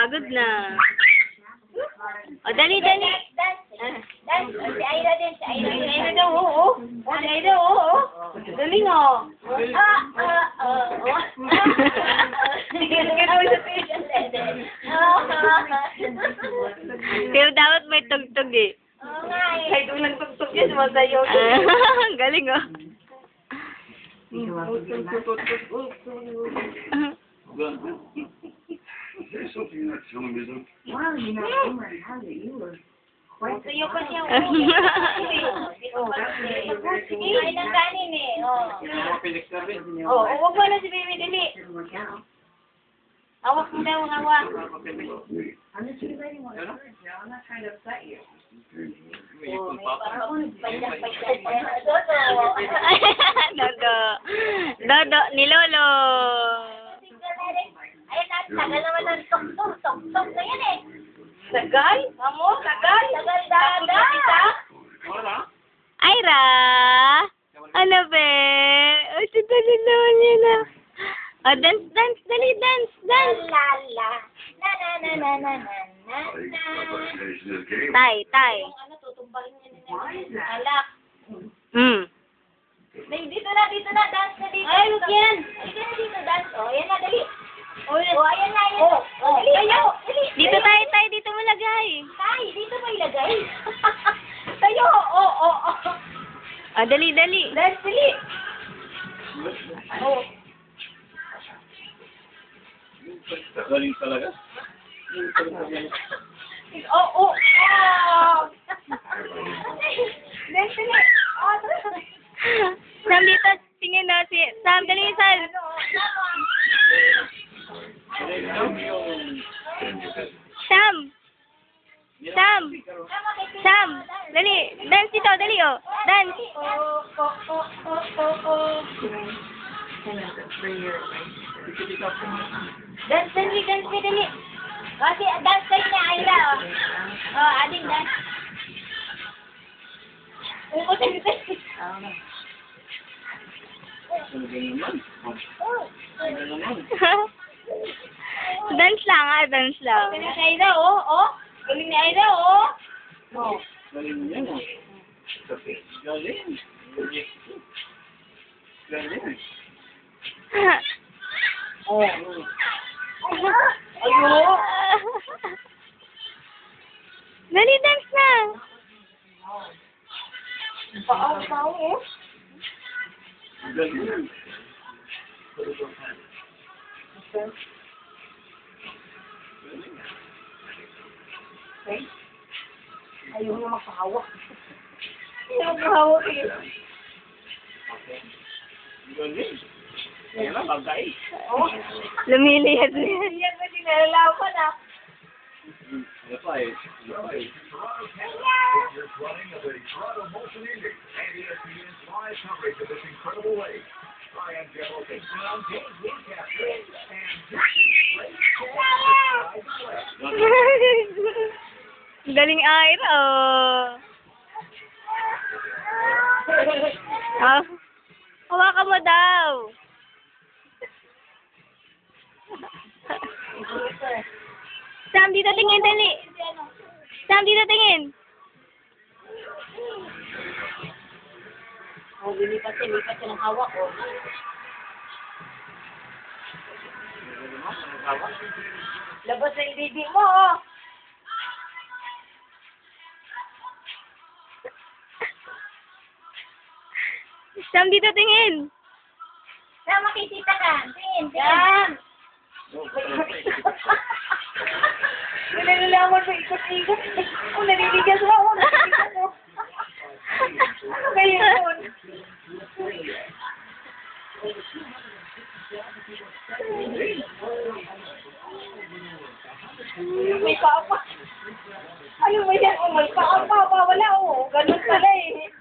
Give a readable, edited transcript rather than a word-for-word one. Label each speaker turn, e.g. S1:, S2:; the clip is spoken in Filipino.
S1: Pagod na. O, dali, dali.
S2: Dan, si Aira din, si Aira.
S1: Si Aira daw, oo. Si Aira, oo. Dali nga. Pero dapat may tugtog eh.
S2: Oo nga eh.
S1: Kahit walang tugtog yan, masayaw. Galing oh.
S3: There's something you're not telling me, though.
S4: Wow, you know, Homer, how did you were quite the
S2: Sayo pa siya. Sige, ay ng kanin eh.
S1: Oh, huwag mo na si Baby, dali.
S4: didn't work out.
S1: Hawak mo daw, hawak.
S4: I'm just relating what I heard, Joe. I'm not trying to upset you.
S1: Dodo. Dodo, ni Lolo.
S2: Ayun na, tagal naman ng tok-tok na yan eh.
S1: Tagal? Amo, tagal?
S2: Tagal dada.
S1: Aira! Ano be? O, si dali naman yun ah. O, dance, dance, dali, dance, dance.
S2: La la. Na na na na na na na.
S3: This game.
S1: Tay, tay.
S2: Ano, tutumbahin niya na alak. Dito na, dance na dito.
S1: Ay, huwag yan.
S2: Dito, dance. O, ayan na, dali.
S1: O,
S2: Ayan na, ayan na. Dali, tayo. Dali.
S1: dito tayo, tay, dito mo lagay.
S2: Tay, dito ba ilagay? Tayo, oo.
S1: O, dali, dali.
S2: Dance, dali. Oh.
S3: Galing talaga.
S2: Oh. Dance, dali.
S1: Sam, dito, tingin na si... Sam, dali, Sam. Sam. Sam. Sam. Dali. Dance dito, dali, oh. Dance.
S2: Dance, dali. Kasi dance kayo na, Ayla, oh. Oh, ading dance.
S1: Dance lang, ah. Dance lang.
S2: Galing ni Ayla, oh. Galing ni Ayla, oh. Oh.
S1: Ayo. Dali, dance na.
S2: Paaw, oh. Okay. Ayaw na makahawak. Ayaw makahawak eh. Oh.
S1: Lumiliyad na.
S2: Yan ba dinalalaman ah.
S3: You're running of the Toronto Motion Index and ESPN's live coverage of this incredible race. Ryan Jello takes down James Winchester and
S1: Galing Aira, oh. Oh. Hawakan mo daw. Sam, dito tingin, dali. Sam, dito tingin.
S2: Oh, lilipat siya ng hawak, oh. Labas na yung baby mo, oh.
S1: Sam, dito tingin.
S2: Sam, makikita ka. Tingin.
S1: Sam.
S2: Nalalaman mo, ikot-ikot. Oh, naliligas mo. Ano ba yun? May papa. Ano ba yan? Oh, may papa. Wala, oh. Ganun pala eh.